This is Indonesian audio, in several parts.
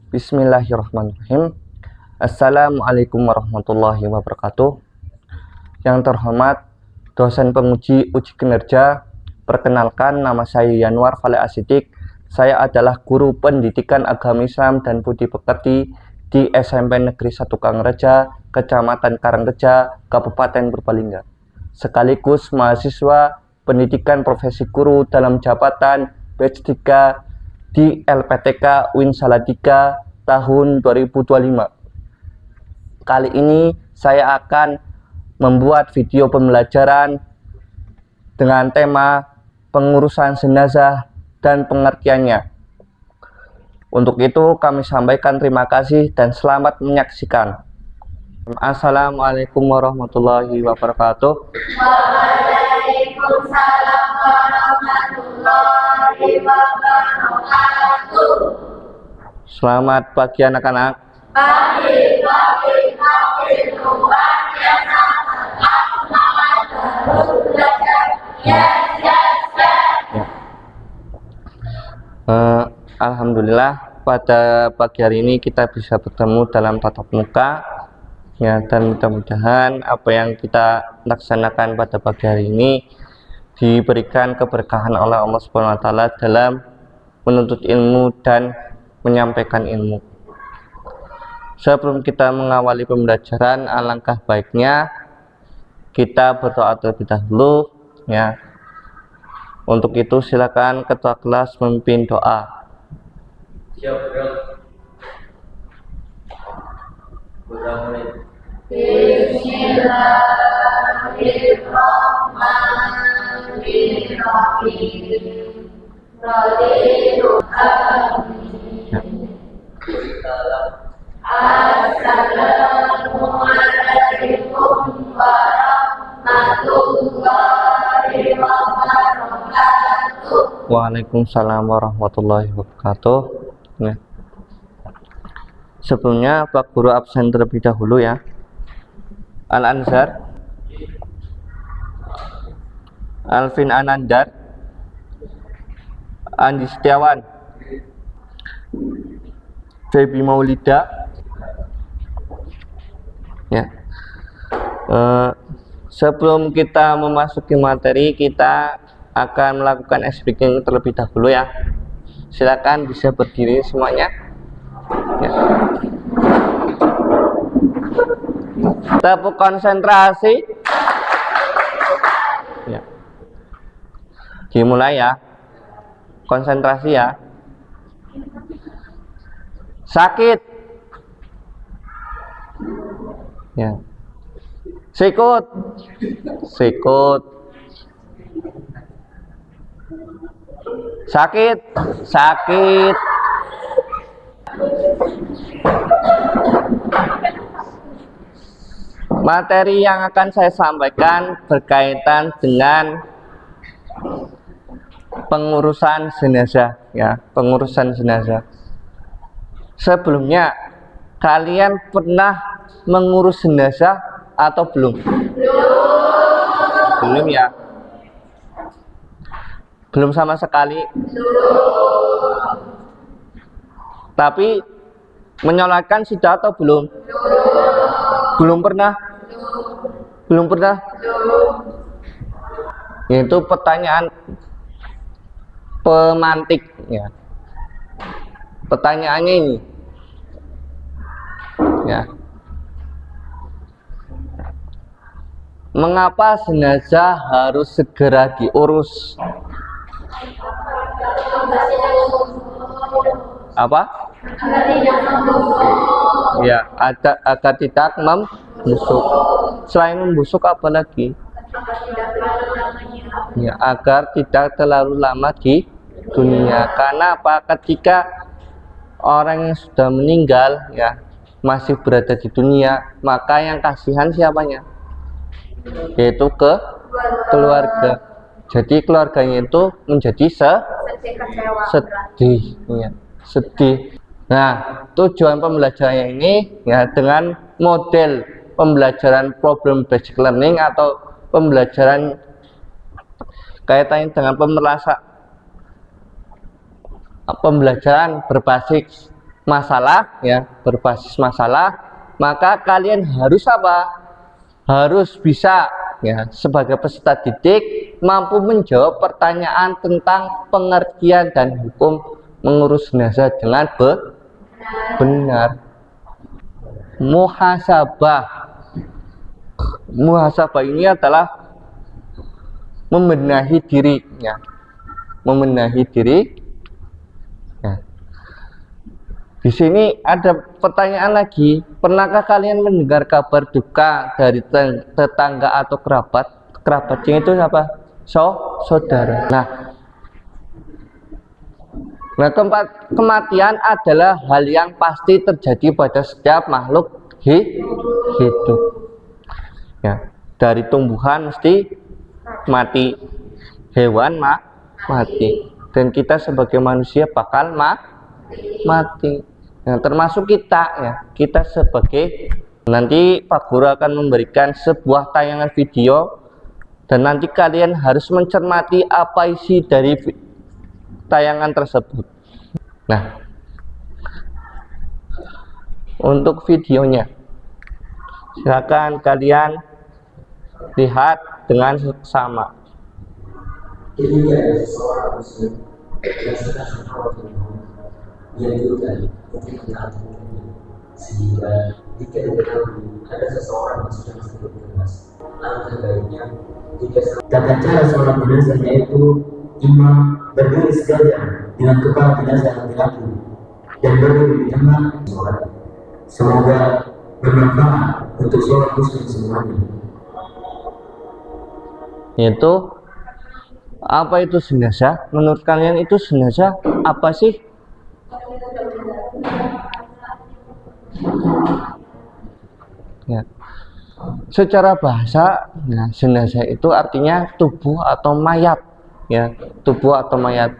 Bismillahirrahmanirrahim. Assalamualaikum warahmatullahi wabarakatuh. Yang terhormat dosen penguji uji kinerja, perkenalkan nama saya Yanwar Khalil Asidik. Saya adalah guru pendidikan agama Islam dan budi pekerti di SMP Negeri 1 Kangreja, Kecamatan Karangreja, Kabupaten Purbalingga. Sekaligus mahasiswa pendidikan profesi guru dalam jabatan batch 3 di LPTK UIN Salatiga tahun 2025. Kali ini saya akan membuat video pembelajaran dengan tema pengurusan jenazah dan pengertiannya. Untuk itu kami sampaikan terima kasih dan selamat menyaksikan. Assalamualaikum warahmatullahi wabarakatuh. Waalaikumsalam warahmatullahi wabarakatuh. Selamat pagi anak-anak. Pagi luar biasa. Semangat terus belajar. Yes. Alhamdulillah pada pagi hari ini kita bisa bertemu dalam tatap muka ya, dan mudah-mudahan apa yang kita laksanakan pada pagi hari ini diberikan keberkahan oleh Allah Subhanahu wa taala dalam menuntut ilmu dan menyampaikan ilmu. Sebelum kita mengawali pembelajaran, alangkah baiknya kita berdoa terlebih dahulu ya. Untuk itu silakan ketua kelas memimpin doa. Bismillahirrahmanirrahim. Assalamualaikum warahmatullahi wabarakatuh. Waalaikumsalam warahmatullahi wabarakatuh. Ya. Sebelumnya Pak Guru absen terlebih dahulu ya. Al-Ansar, Alvin Anandar, Andi Setiawan, Febi Maulida ya. Sebelum kita memasuki materi, kita akan melakukan speaking terlebih dahulu ya. Silakan bisa berdiri semuanya ya. Tepuk konsentrasi ya. Dimulai ya. Konsentrasi ya. Sakit ya. Sikut sakit materi yang akan saya sampaikan berkaitan dengan pengurusan jenazah ya, pengurusan jenazah. Sebelumnya kalian pernah mengurus jenazah atau belum? Belum ya? Belum sama sekali? Tapi menyolatkan sudah atau belum? Belum pernah? Belum pernah? Itu pertanyaan pemantik ya. Pertanyaannya ini ya. Mengapa jenazah harus segera diurus? Apa? Ya, agar tidak membusuk. Selain membusuk apa lagi? Ya, agar tidak terlalu lama di dunia. Karena apa? Ketika orang yang sudah meninggal ya masih berada di dunia, maka yang kasihan siapanya? Yaitu keluarga. Jadi keluarganya itu menjadi sedih ya, sedih. Nah, tujuan pembelajaran ini ya dengan model pembelajaran problem based learning atau pembelajaran kaitannya dengan pembelajaran berbasis masalah, ya, berbasis masalah, maka kalian harus apa? Harus bisa, ya, sebagai peserta didik mampu menjawab pertanyaan tentang pengertian dan hukum mengurus jenazah dengan benar. Muhasabah ini adalah membenahi diri, ya. Membenahi diri. Ya. Di sini ada pertanyaan lagi, pernahkah kalian mendengar kabar duka dari tetangga atau kerabat? Kerabatnya itu siapa? Saudara. Nah, kematian adalah hal yang pasti terjadi pada setiap makhluk hidup. Ya, dari tumbuhan mesti mati, hewan mati, dan kita sebagai manusia bakal mati. Nah, termasuk kita, ya, kita sebagai, nanti Pak Guru akan memberikan sebuah tayangan video dan nanti kalian harus mencermati apa isi dari tayangan tersebut. Nah, untuk videonya silakan kalian lihat dengan seksama. Ini ada seseorang muslim yang sedang berkhawatiran yang juga mungkin menanggung sehingga jika diketahui ada seseorang yang sudah masuk bertugas, langkah baiknya jika tata cara sholat jenazahnya itu imam berdiri sejajar dengan kepala jenazah laki-laki dan berdiri di tengah sholat. Semoga bermanfaat untuk sholat muslim semuanya. Yaitu apa itu jenazah? Menurut kalian itu jenazah apa sih? Ya. Secara bahasa, nah, jenazah itu artinya tubuh atau mayat, ya, tubuh atau mayat.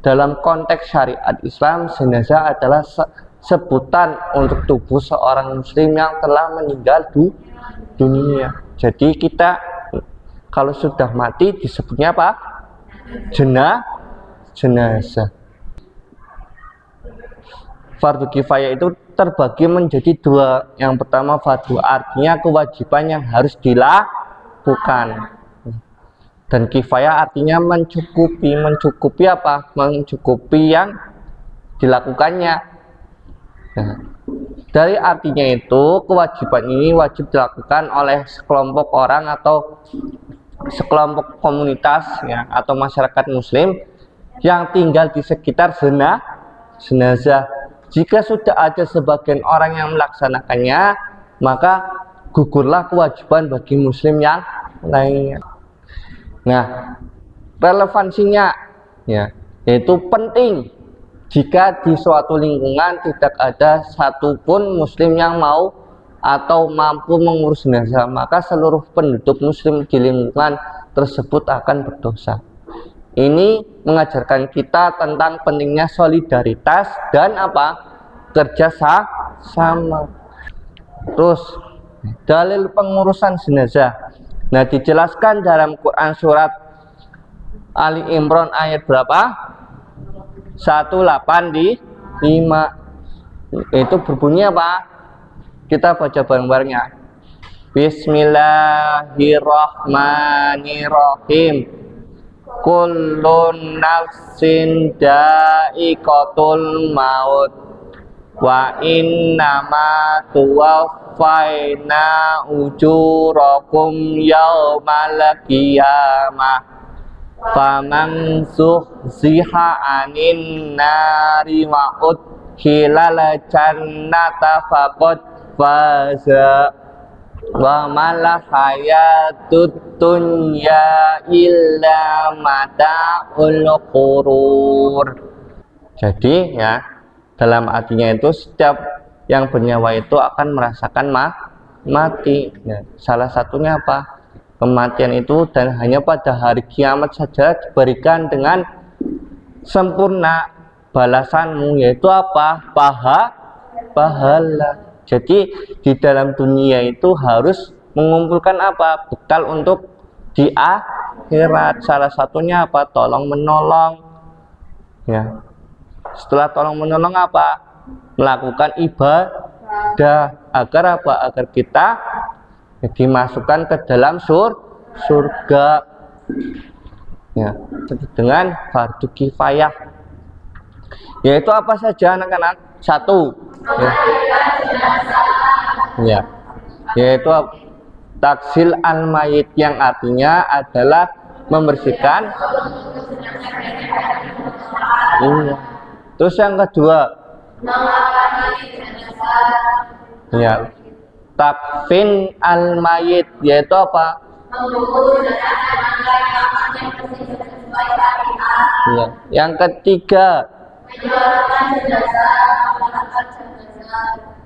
Dalam konteks syariat Islam, jenazah adalah sebutan untuk tubuh seorang muslim yang telah meninggal dunia. Jadi kita kalau sudah mati disebutnya apa? Jenazah. Fardu kifayah itu terbagi menjadi dua. Yang pertama fardu, artinya kewajiban yang harus dilakukan. Dan kifayah artinya mencukupi. Mencukupi apa? Mencukupi yang dilakukannya. Nah, dari artinya itu kewajiban ini wajib dilakukan oleh sekelompok orang atau sekelompok komunitas, ya, atau masyarakat muslim yang tinggal di sekitar jenazah. Jika sudah ada sebagian orang yang melaksanakannya, maka gugurlah kewajiban bagi muslim yang lainnya. Nah, relevansinya, ya, yaitu penting jika di suatu lingkungan tidak ada satupun muslim yang mau atau mampu mengurus jenazah, maka seluruh penduduk muslim di lingkungan tersebut akan berdosa. Ini mengajarkan kita tentang pentingnya solidaritas dan apa? Kerja sama. Terus dalil pengurusan jenazah. Nah, dijelaskan dalam Quran surat Ali Imran ayat berapa? 185. Itu berbunyi apa? Kita baca bareng-barengnya. Bismillahirrahmanirrahim. Kullun nafsin da'iqatul maut wa innama tuwaffaina ujurakum yaumal qiyamah faman zuhziha anin nari wa udkhilal jannata faqad faza wa mal hayatud dunya illa mata'ul ghurur. Jadi, ya, dalam artinya itu setiap yang bernyawa itu akan merasakan mati. Ya, salah satunya apa? Kematian itu, dan hanya pada hari kiamat saja diberikan dengan sempurna balasanmu, yaitu apa? Pahala. Jadi di dalam dunia itu harus mengumpulkan apa? Bekal untuk di akhirat. Salah satunya apa? Tolong menolong. Ya. Setelah tolong menolong apa? melakukan ibadah. Agar apa? Agar kita dimasukkan ke dalam surga. Ya, dengan fardu kifayah. Yaitu apa saja anak-anak? Satu. Ya. Yaitu taksil al-mayit, yang artinya adalah membersihkan. Iya. Terus yang kedua, ya, takfin al-mayit, yaitu apa? Ya. Yang ketiga,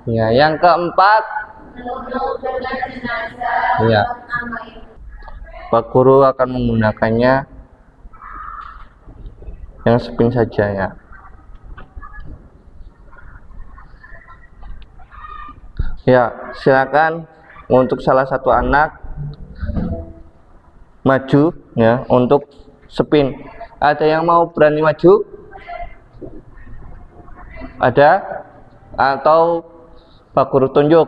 ya. Yang keempat, ya, Pak Guru akan menggunakannya yang spin saja ya. Ya, silakan untuk salah satu anak maju ya untuk spin. Ada yang mau berani maju? Ada? Atau Pak Guru tunjuk?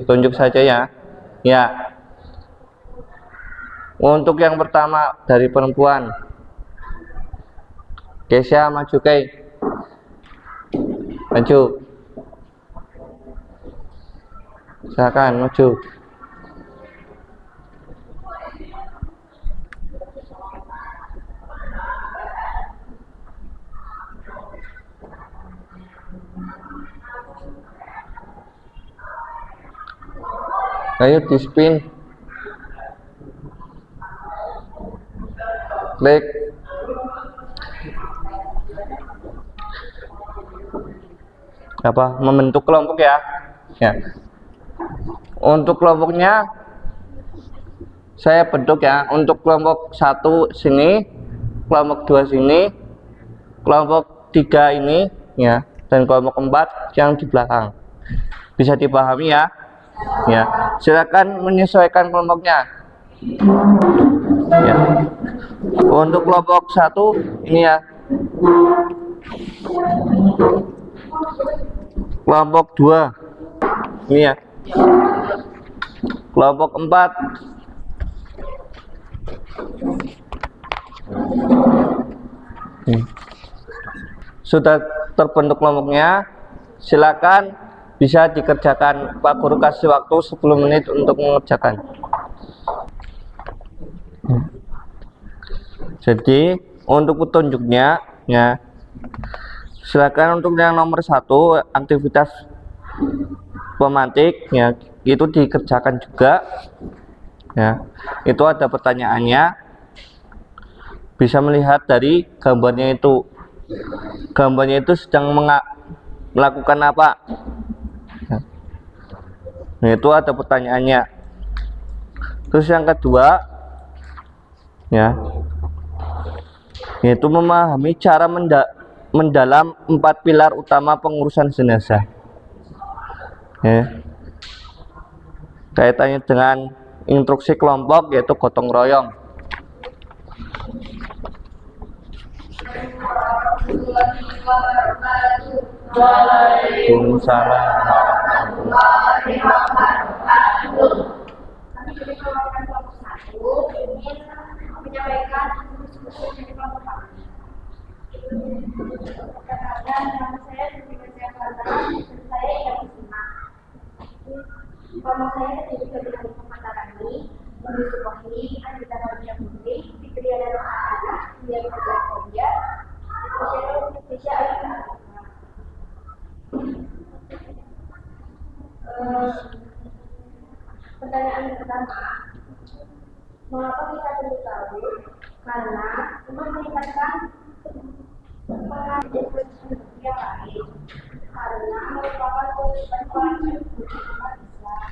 Tunjuk saja ya. Ya. Untuk yang pertama dari perempuan, Kesha maju, Kei. Maju. Silakan maju. Ayo di spin. Klik. Apa? Membentuk kelompok ya. Ya. Untuk kelompoknya saya bentuk ya. Untuk kelompok 1 sini, kelompok 2 sini, kelompok 3 ini ya, dan kelompok 4 yang di belakang. Bisa dipahami ya? Ya, silakan menyesuaikan kelompoknya. Ya. Untuk kelompok 1 ini ya. Kelompok 2 ini ya. Kelompok 4 sudah terbentuk kelompoknya. Silakan bisa dikerjakan. Pak Guru kasih waktu 10 menit untuk mengerjakan. Jadi untuk petunjuknya ya, silakan untuk yang nomor 1 aktivitas pemantik ya, itu dikerjakan juga ya. Itu ada pertanyaannya, bisa melihat dari gambarnya itu. Gambarnya itu sedang melakukan apa ya. Nah, itu ada pertanyaannya. Terus yang kedua ya, yaitu memahami cara mendalam 4 pilar utama pengurusan jenazah ya. Kaitannya dengan instruksi kelompok, yaitu gotong royong. Waalaikumsalam. Kami dari kelompok 1 ingin menyampaikan diskusi dari kelompok kami. Perkenalkan, nama saya Siti Jakarta dan saya yang disimak. Kelompok saya terdiri dari kelompok mata kami, Yusuf Wahid, Anita Raja Putri, Fitria dan Anak, yang berlakunya, Indonesia Alina. Pertanyaan pertama, mengapa kita perlu tahu? Karena untuk meningkatkan pengalaman yang baik, karena merupakan kewajiban wajib umat Islam.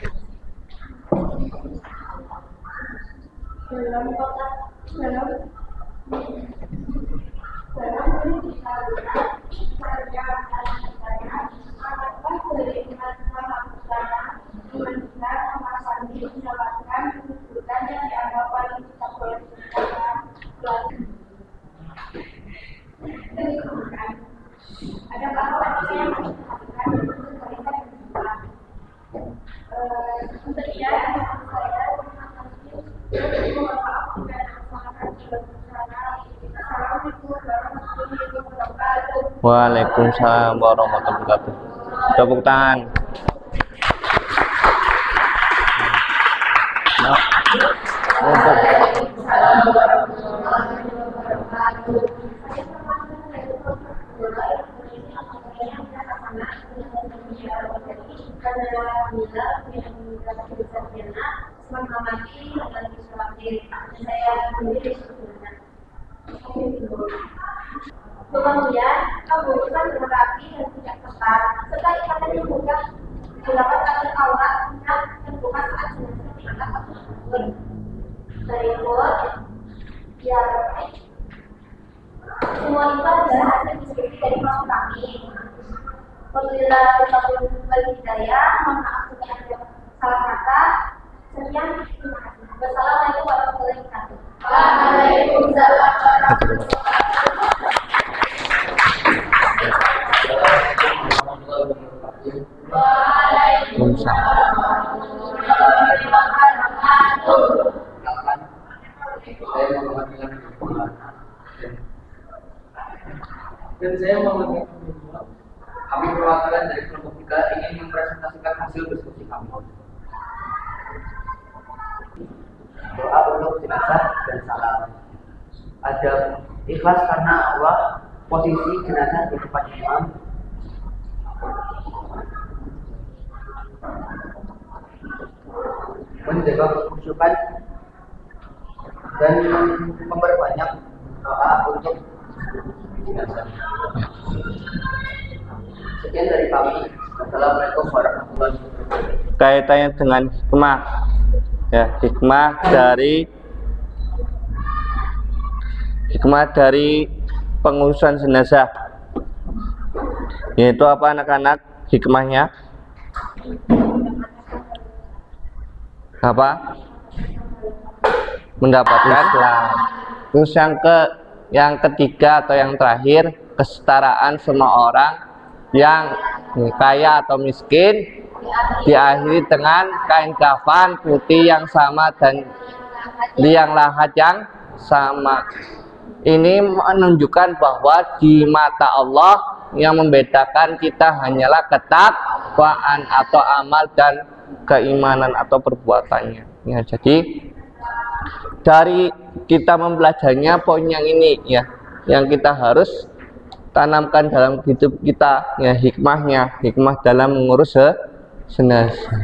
Dalam kotak dalam pendidikan kerja anak-anaknya, anak-anak dari umat Islam dengan memasang mendapatkan kedudukan yang dianggap paling tidak boleh digunakan ada apa yang harus diperhatikan untuk kebaikan bersama. Kemudian saya mohon maaf jika ada kesalahan dalam cara. Assalamualaikum warahmatullahi wabarakatuh. Waalaikumsalam warahmatullahi wabarakatuh. Tepuk tangan. Kemudian, pembunuhan berapi dan tidak tepat, serta ikatan yang mudah dilakukan agar aurat dan terbuka saat jenazah diangkat atau dikubur. Berikut, ya, semua itu adalah hasil diskusi dari kelompok kami. Apabila kita berbagi hidayah, mohon maaf jika ada salah kata. Sekian, terima kasih. Wassalamualaikum warahmatullahi wabarakatuh. Waalaikumsalam warahmatullahi Dan saya Muhammad kami perwakilan dari kelompok 3 ingin mempresentasikan hasil diskusi kami. Doa untuk jenazah dan salam. Ada ikhlas karena Allah, posisi jenazah di depan imam. Menjaga kekhusyukan dan memperbanyak doa untuk jenazah. Sekian dari kami. Assalamualaikum warahmatullahi wabarakatuh. Kaitannya dengan hikmah, ya, hikmah dari pengurusan jenazah, yaitu apa anak-anak? Hikmahnya apa? Mendapatkan Islam. Terus yang ketiga atau yang terakhir, kesetaraan semua orang, yang kaya atau miskin, diakhiri dengan kain kafan putih yang sama dan liang lahat yang sama. Ini menunjukkan bahwa di mata Allah yang membedakan kita hanyalah ketakwaan atau amal dan keimanan atau perbuatannya. Ya, jadi dari kita mempelajarinya poin yang ini, ya, yang kita harus tanamkan dalam hidup kita, ya, hikmah dalam mengurus jenazah.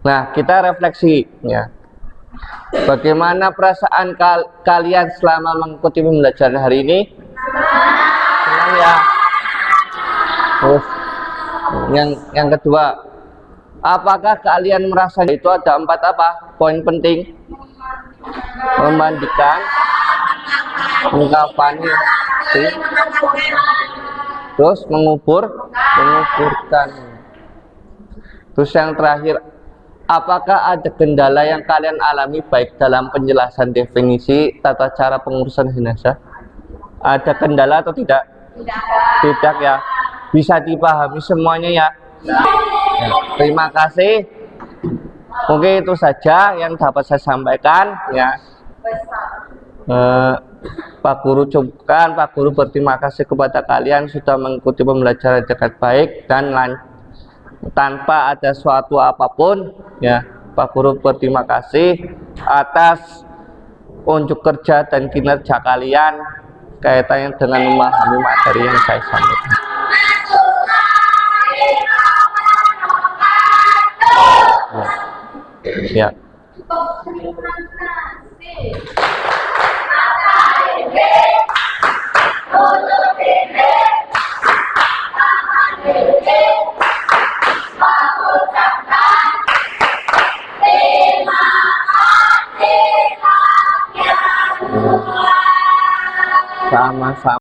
Nah, kita refleksi, ya, bagaimana perasaan kalian selama mengikuti pembelajaran hari ini? Senang, ya. Terus yang kedua, apakah kalian merasa itu ada 4 apa? Poin penting. Memandikan, mengkafani, terus menguburkan. Terus yang terakhir, apakah ada kendala yang kalian alami baik dalam penjelasan definisi tata cara pengurusan jenazah? Ada kendala atau tidak? Tidak, ya. Bisa dipahami semuanya, ya. Terima kasih. Mungkin itu saja yang dapat saya sampaikan, ya. Pak Guru cukupkan. Pak Guru berterima kasih kepada kalian sudah mengikuti pembelajaran dengan baik dan tanpa ada suatu apapun, ya. Pak Guru berterima kasih atas unjuk kerja dan kinerja kalian kaitannya dengan memahami materi yang saya sampaikan. Ya. Sama-sama.